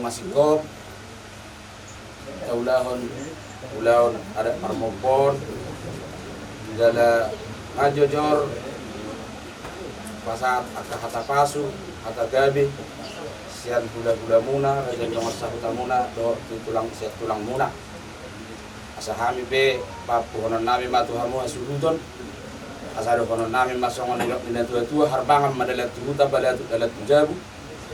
masikop taulahon ada parmopon jala ngajojor pasat hata pasu hata gabi sian gula muna raja nomor sahuta muna do tulang muna asahami be papu honon nami matu hamu asuluton asado honon nami masongon nila tua harbangan madalat tuhuta balatu dalat tujabu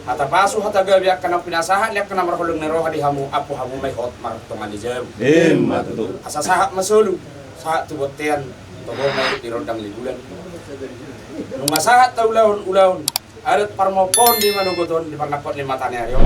hata pasu hata gabi akan pinasahan liak kana marholong ni roha di hamu apu hamu may hot martongan di jabu matutu asasahat masulu saat tubotian tobo may dirondang ligulan nung masahat taulahon adat parmopon di manugoton di pangnakot ni matanya yo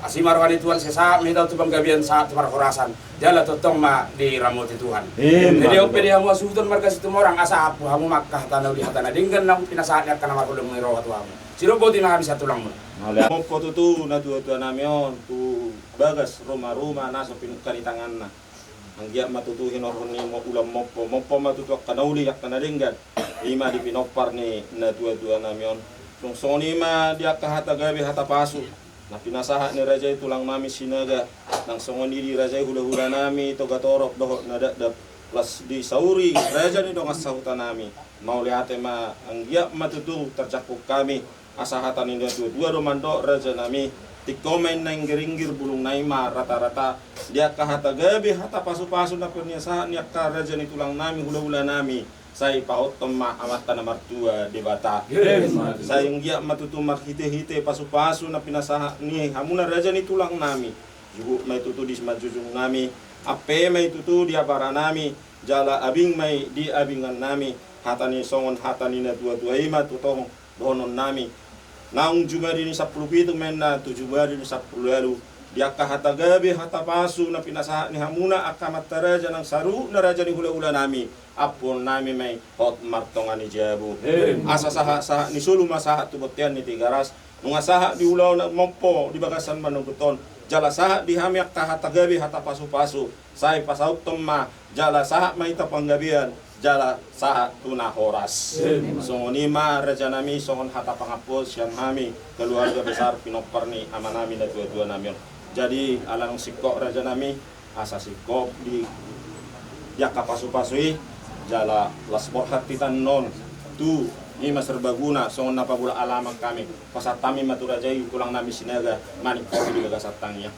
asimar wali Tuhan sesa daw tu panggabian saat tu parakorasan jala totong ma di ramoti Tuhan jadi ope dia hamu asuton marga situ orang asa apu hamu makkah tanaw di hatana dinggan nang pinasahat niya kana marholong ni roha tu hamu siro boti na habis tulang mo Moppo tutu na tuwa namion tu bagas rumah naso pinukan di tangan na ang giya matutuhin oron ni mo ulam moppo matutuak kanauli yak kanadinggan lima di pinopar ni na tuwa namion kung soni ma dia kahata gabi hata pasu na pinasaha ni Raja tulang mami sinaga nang songoni di Raja hula-hula nami to gatorok doho na dadap plus di sauri Raja ni dong asahutan nami mau lihat ma ang giya matutu tercakuk kami asahatan ini dua domando Raja nami tikomen nang geringir bulung naima rata-rata dia kahata gabi hata pasu-pasu na perniasahan niya ka Raja ni tulang nami hula-hula nami saya paut temma amata na martua di bata saya yung giya matutumar hite-hite pasu-pasu na pinasaha ni hamuna Raja ni tulang nami jugo may tutu di semajujung nami ape may tutu di abara nami jala abing may di abingan nami hata ni songon hata ni na tua-tua ima tutong donon nami naung jumari ni 10 pitu men na 7 jumari ni 10 lalu dia kahata gabi hata pasu na pinasaha ni hamuna akamat Raja ng saru na Raja ni hula-hula nami apon nami may hot martongan ni jabu asa saha ni sulu masaha tubotian ni tigaras nung asaha di ulaw na mompo di bagasan manuguton jala saha di hamyak kahata gabi hata pasu-pasu say pasaut tomma jala saha may tapanggabian jala saha tuna horas songon ima Raja nami songon hata pangapos yang kami keluarga besar pinopar ni ama nami na dua-dua nami jadi alang sikok Raja nami asa sikok di jaka pasu-pasui jala laspor hati non tu ima serbaguna songon napabula alamak kami pasatami matu Raja kulang nami sinaga manik di gagasatangnya